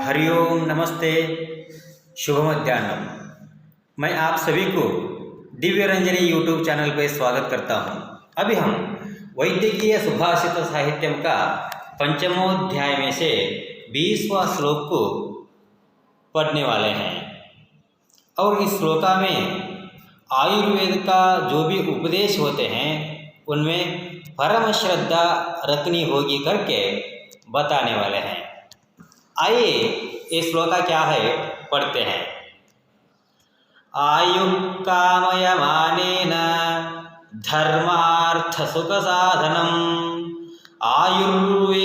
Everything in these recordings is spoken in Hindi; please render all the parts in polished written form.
हरिओम नमस्ते शुभ मध्याह्न। मैं आप सभी को दिव्य रंजनी यूट्यूब चैनल पर स्वागत करता हूं। अभी हम वैदिकीय सुभाषित साहित्यम का पंचमोध्याय में से 20वां श्लोक को पढ़ने वाले हैं और इस श्लोका में आयुर्वेद का जो भी उपदेश होते हैं उनमें परम श्रद्धा रखनी होगी करके बताने वाले हैं। आइए ये श्लोका क्या है पढ़ते हैं। आयु कामयमानेन धर्मार्थ सुख साधनम आयुर्वेदोपदेशेषु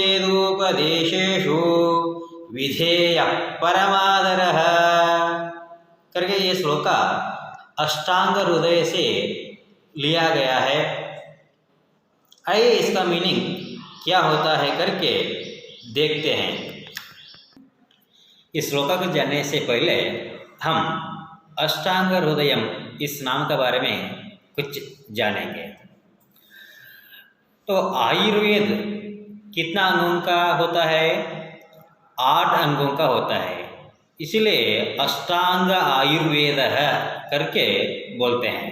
विधेय परमादरः करके ये श्लोका अष्टांग हृदय से लिया गया है। आइए इसका मीनिंग क्या होता है करके देखते हैं। इस श्लोका को जानने से पहले हम अष्टांग हृदयम इस नाम के बारे में कुछ जानेंगे। तो आयुर्वेद कितना अंगों का होता है? 8 अंगों का होता है, इसलिए अष्टांग आयुर्वेद करके बोलते हैं।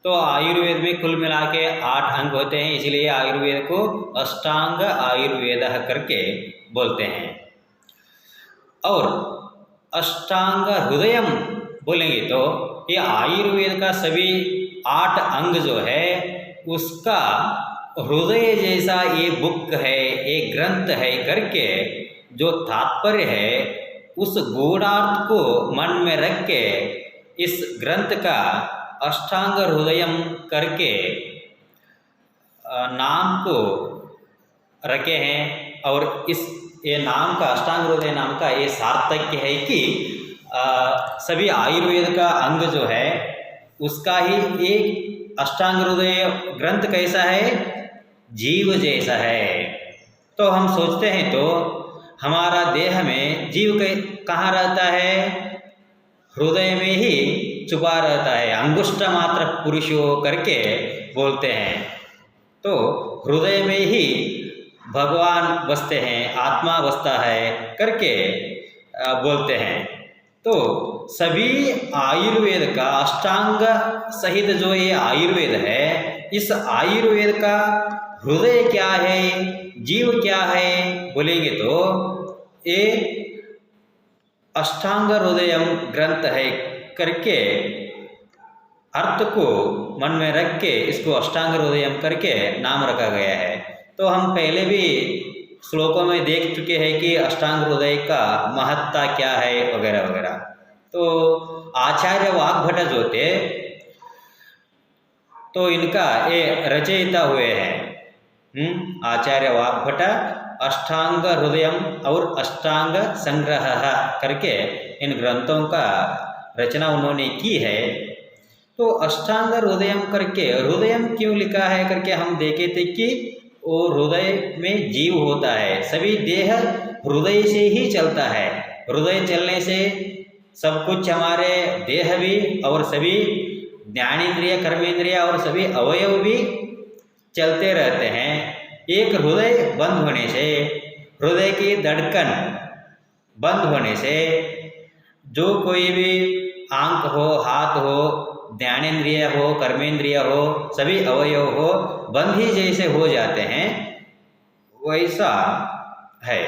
तो आयुर्वेद में कुल मिला के 8 अंग होते हैं, इसलिए आयुर्वेद को अष्टांग आयुर्वेद करके बोलते हैं। और अष्टांग हृदयम बोलेंगे तो ये आयुर्वेद का सभी 8 अंग जो है उसका हृदय जैसा ये बुक है, एक ग्रंथ है करके जो तात्पर्य है उस गूढ़ार्थ को मन में रख के इस ग्रंथ का अष्टांग हृदयम करके नाम को रखे हैं। और इस ये नाम का अष्टांग हृदय नाम का ये सार्थक्य है कि सभी आयुर्वेद का अंग जो है उसका ही एक अष्टांग हृदय ग्रंथ कैसा है? जीव जैसा है। तो हम सोचते हैं तो हमारा देह में जीव कहाँ रहता है? हृदय में ही छुपा रहता है। अंगुष्ठ मात्र पुरुषो करके बोलते हैं। तो हृदय में ही भगवान बसते हैं, आत्मा बसता है करके बोलते हैं। तो सभी आयुर्वेद का अष्टांग सहित जो ये आयुर्वेद है, इस आयुर्वेद का हृदय क्या है, जीव क्या है बोलेंगे तो ये अष्टांग हृदयम ग्रंथ है करके अर्थ को मन में रख के इसको अष्टांग हृदयम करके नाम रखा गया है। तो हम पहले भी श्लोकों में देख चुके हैं कि अष्टांग हृदय का महत्ता क्या है वगैरह वगैरह। तो आचार्य वाग्भट जो थे तो इनका ये रचयिता हुए हैं। आचार्य वाग्भट अष्टांग हृदयम और अष्टांग संग्रह करके इन ग्रंथों का रचना उन्होंने की है। तो अष्टांग हृदयम करके हृदयम क्यों लिखा है करके हम देखे थे कि वो हृदय में जीव होता है। सभी देह हृदय से ही चलता है। हृदय चलने से सब कुछ हमारे देह भी और सभी ज्ञानेंद्रिय कर्मेंद्रिय और सभी अवयव भी चलते रहते हैं। एक हृदय बंद होने से, हृदय की धड़कन बंद होने से जो कोई भी आंख हो, हाथ हो, ज्ञानेंद्रिय हो, कर्मेंद्रिय हो, सभी अवयव हो बंद ही जैसे हो जाते हैं, वैसा है।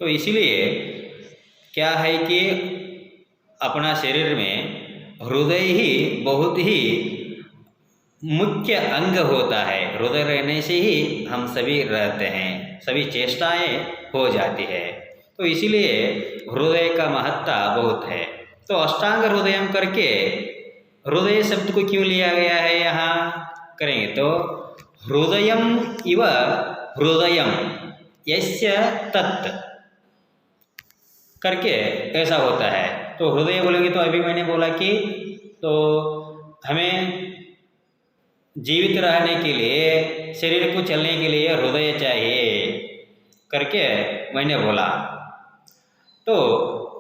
तो इसलिए क्या है कि अपना शरीर में हृदय ही बहुत ही मुख्य अंग होता है। हृदय रहने से ही हम सभी रहते हैं, सभी चेष्टाएं हो जाती है। तो इसीलिए हृदय का महत्ता बहुत है। तो अष्टांग हृदयम करके हृदय शब्द को क्यों लिया गया है यहाँ करेंगे तो हृदयम इव हृदयम यस्य तत् करके ऐसा होता है। तो हृदय बोलेंगे तो अभी मैंने बोला कि तो हमें जीवित रहने के लिए, शरीर को चलने के लिए हृदय चाहिए करके मैंने बोला। तो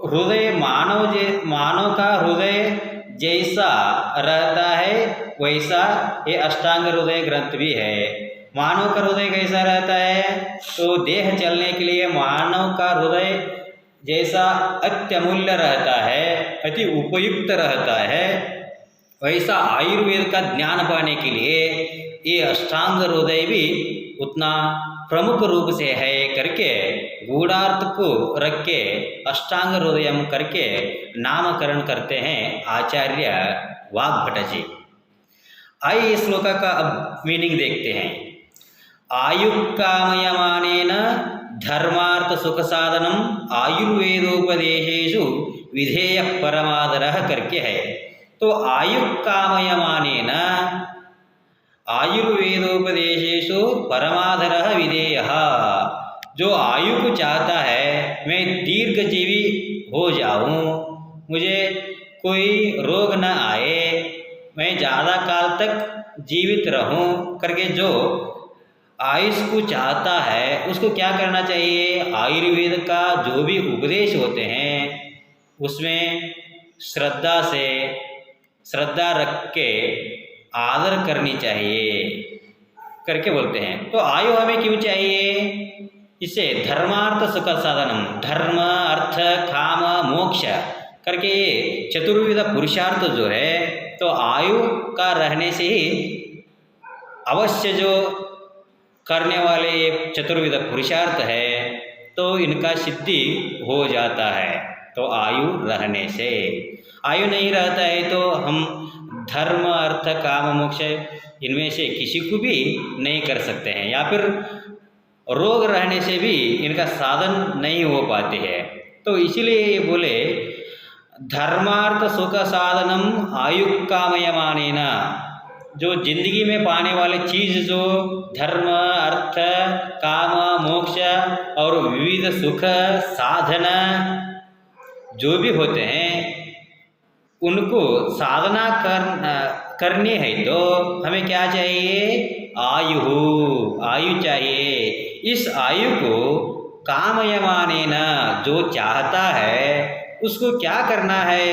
हृदय मानव का हृदय जैसा रहता है वैसा ये अष्टांग हृदय ग्रंथ भी है। मानव का हृदय कैसा रहता है? तो देह चलने के लिए मानव का हृदय जैसा अत्यमूल्य रहता है, अति उपयुक्त रहता है, वैसा आयुर्वेद का ज्ञान पाने के लिए ये अष्टांग हृदय भी उतना प्रमुख रूप से है करके गूढ़ार्थ को रख के अष्टांग हृदयम करके नामकरण करते हैं आचार्य वाग्भट जी। आइए इस श्लोक का अब मीनिंग देखते हैं। आयुक्कामयमानेन धर्मार्थ सुख साधनम आयुर्वेदोपदेशेषु विधेय परमादरः करके है। तो आयुक्कामयमानेन आयुर्वेदोपदेशेषु परमादरः विधेयः, जो आयु को चाहता है मैं दीर्घजीवी हो जाऊं, मुझे कोई रोग न आए, मैं ज़्यादा काल तक जीवित रहूं करके जो आयुष को चाहता है उसको क्या करना चाहिए? आयुर्वेद का जो भी उपदेश होते हैं उसमें श्रद्धा रख के आदर करनी चाहिए करके बोलते हैं। तो आयु हमें क्यों चाहिए? इसे धर्मार्थ सुख साधनम, धर्म अर्थ काम मोक्ष करके ये चतुर्विध पुरुषार्थ जो है, तो आयु का रहने से ही अवश्य जो करने वाले ये चतुर्विध पुरुषार्थ है तो इनका सिद्धि हो जाता है। तो आयु रहने से, आयु नहीं रहता है तो हम धर्म अर्थ काम मोक्ष इनमें से किसी को भी नहीं कर सकते हैं, या फिर रोग रहने से भी इनका साधन नहीं हो पाते हैं। तो इसीलिए ये बोले धर्मार्थ सुख साधनम आयुक्कामयमानेन, जो जिंदगी में पाने वाले चीज़ जो धर्म अर्थ काम मोक्ष और विविध सुख साधन जो भी होते हैं उनको साधना करनी है तो हमें क्या चाहिए? आयु चाहिए। इस आयु को कामयमानेन, जो चाहता है उसको क्या करना है?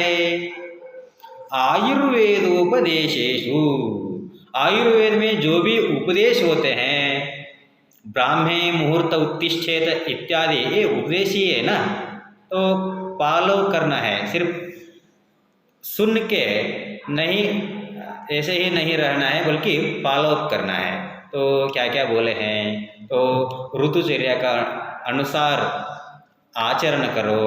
आयुर्वेदोपदेशेषु, आयुर्वेद में जो भी उपदेश होते हैं, ब्राह्मे मुहूर्त उत्तिष्ठेत इत्यादि ये उपदेश ही है ना, तो फॉलो करना है। सिर्फ सुन के नहीं, ऐसे ही नहीं रहना है बल्कि फॉलो अप करना है। तो क्या क्या बोले हैं? तो ऋतुचर्या का अनुसार आचरण करो,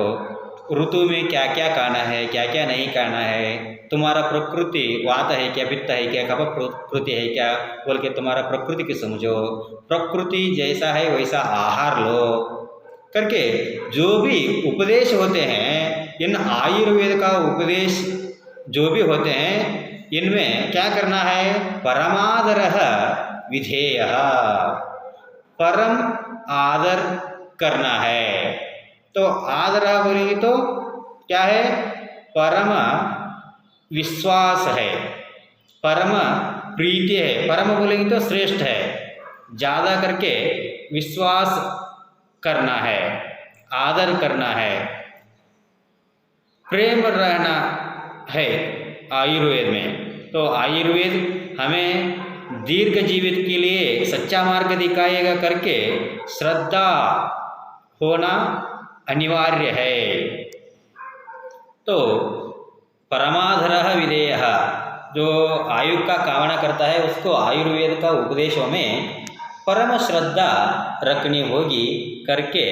ऋतु में क्या क्या खाना है क्या क्या नहीं खाना है, तुम्हारा प्रकृति वात है क्या पित्त है क्या कफ प्रकृति है क्या बोल के तुम्हारा प्रकृति की समझो, प्रकृति जैसा है वैसा आहार लो करके जो भी उपदेश होते हैं, इन आयुर्वेद का उपदेश जो भी होते हैं इनमें क्या करना है? परमादरः विधेयः, परम आदर करना है। तो आदर बोलेंगे तो क्या है? परम विश्वास है, परम प्रीति है, परम बोलेंगे तो श्रेष्ठ है, ज़्यादा करके विश्वास करना है, आदर करना है, प्रेम रहना है आयुर्वेद में। तो आयुर्वेद हमें दीर्घ जीवित के लिए सच्चा मार्ग दिखाएगा करके श्रद्धा होना अनिवार्य है। तो परमाधरः विधेयः, जो आयु का कामना करता है उसको आयुर्वेद का उपदेशों में परम श्रद्धा रखनी होगी करके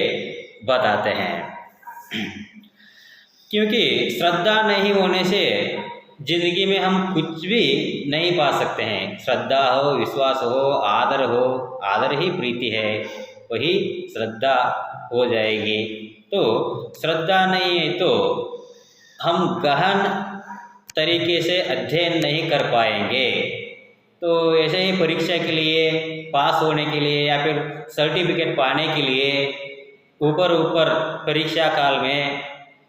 बताते हैं। क्योंकि श्रद्धा नहीं होने से जिंदगी में हम कुछ भी नहीं पा सकते हैं। श्रद्धा हो, विश्वास हो, आदर ही प्रीति है, वही श्रद्धा हो जाएगी। तो श्रद्धा नहीं है तो हम गहन तरीके से अध्ययन नहीं कर पाएंगे। तो ऐसे ही परीक्षा के लिए, पास होने के लिए या फिर सर्टिफिकेट पाने के लिए ऊपर परीक्षा काल में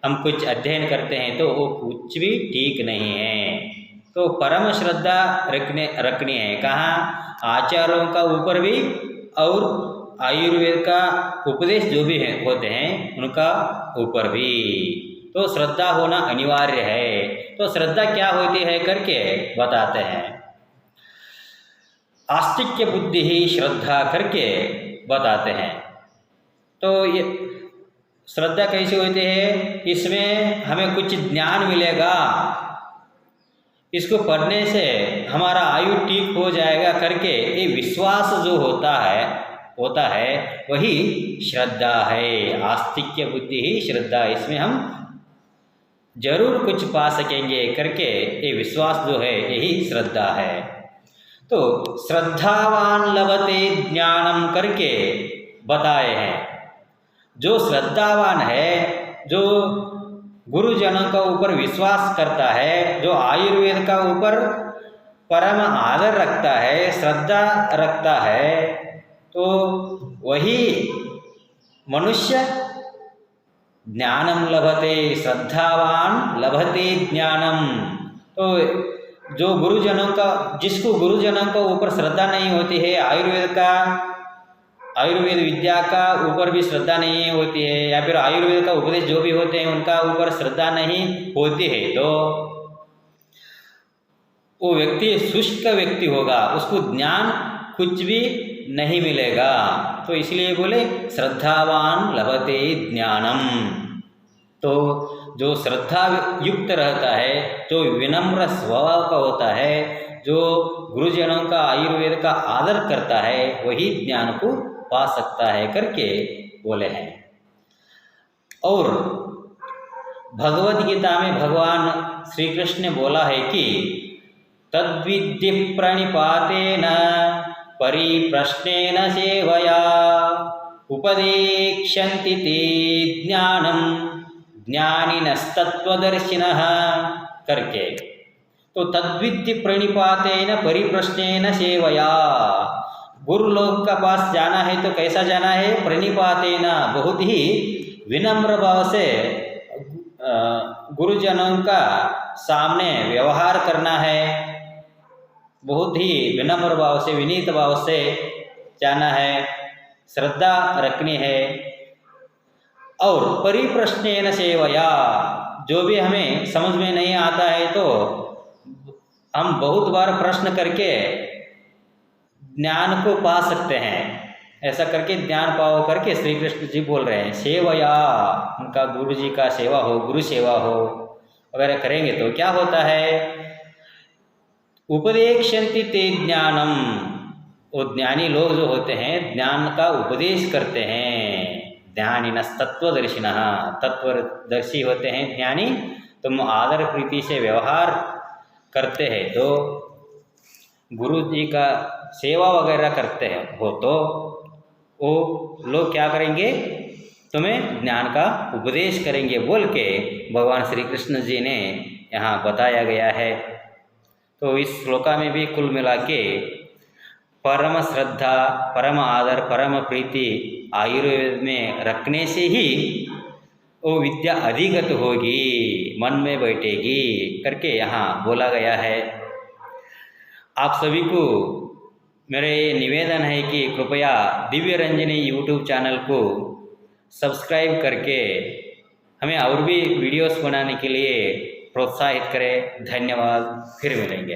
हम कुछ अध्ययन करते हैं तो वो कुछ भी ठीक नहीं है। तो परम श्रद्धा रखनी है, कहाँ? आचार्यों का ऊपर भी और आयुर्वेद का उपदेश जो भी होते हैं उनका ऊपर भी। तो श्रद्धा होना अनिवार्य है। तो श्रद्धा क्या होती है करके बताते हैं। आस्तिक्य बुद्धि ही श्रद्धा करके बताते हैं। तो ये श्रद्धा कैसे होती है? इसमें हमें कुछ ज्ञान मिलेगा, इसको पढ़ने से हमारा आयु ठीक हो जाएगा करके ये विश्वास जो होता है वही श्रद्धा है। आस्तिक्य बुद्धि ही श्रद्धा, इसमें हम जरूर कुछ पा सकेंगे करके ये विश्वास जो है यही श्रद्धा है। तो श्रद्धावान लभते ज्ञानम करके बताए हैं। जो श्रद्धावान है, जो गुरुजनों का ऊपर विश्वास करता है, जो आयुर्वेद का ऊपर परम आदर रखता है, श्रद्धा रखता है, तो वही मनुष्य ज्ञानम लभते, श्रद्धावान लभते ज्ञानम। तो जो गुरुजनों का, जिसको गुरुजनों के ऊपर श्रद्धा नहीं होती है, आयुर्वेद विद्या का ऊपर भी श्रद्धा नहीं होती है, या फिर आयुर्वेद का उपदेश जो भी होते हैं उनका ऊपर श्रद्धा नहीं होती है, तो वो व्यक्ति शुष्क व्यक्ति होगा, उसको ज्ञान कुछ भी नहीं मिलेगा। तो इसलिए बोले श्रद्धावान लभते ज्ञानम। तो जो श्रद्धा युक्त रहता है, जो विनम्र स्वभाव का होता है, जो गुरुजनों का आयुर्वेद का आदर करता है, वही ज्ञान को पा सकता है करके बोले हैं। और भगवद गीता में भगवान श्री कृष्ण ने बोला है कि तद्विद्धि प्रणिपातेन परिप्रश्नेन सेवया उपदेक्ष्यन्ति ते ज्ञानम ज्ञानिनस्तत्वदर्शिनः करके। तो तद्विद्धि प्रणिपातेन परिप्रश्नेन सेवया, गुरु लोग का पास जाना है तो कैसा जाना है? प्रणिपातेन, बहुत ही विनम्र भाव से गुरुजनों का सामने व्यवहार करना है, बहुत ही विनम्र भाव से, विनीत भाव से जाना है, श्रद्धा रखनी है। और परिप्रश्नेन सेवया, जो भी हमें समझ में नहीं आता है तो हम बहुत बार प्रश्न करके ज्ञान को पा सकते हैं। ऐसा करके ज्ञान पाओ करके श्री कृष्ण जी बोल रहे हैं। सेवया, उनका गुरु जी का सेवा हो, गुरु सेवा हो वगैरह करेंगे तो क्या होता है? उपदेक्ष्यन्ति ते ज्ञानम, वो ज्ञानी लोग जो होते हैं ज्ञान का उपदेश करते हैं। ज्ञानिनस्तत्वदर्शिनः, तत्वदर्शी होते हैं ज्ञानी। तुम आदर प्रीति से व्यवहार करते हैं तो गुरु जी का सेवा वगैरह करते हैं हो तो वो लोग क्या करेंगे? तुम्हें ज्ञान का उपदेश करेंगे बोल के भगवान श्री कृष्ण जी ने यहाँ बताया गया है। तो इस श्लोका में भी कुल मिला के परम श्रद्धा, परम आदर, परम प्रीति आयुर्वेद में रखने से ही वो विद्या अधिगत होगी, मन में बैठेगी करके यहाँ बोला गया है। आप सभी को मेरे निवेदन है कि कृपया दिव्य रंजनी यूट्यूब चैनल को सब्सक्राइब करके हमें और भी वीडियोस बनाने के लिए प्रोत्साहित करें। धन्यवाद, फिर मिलेंगे।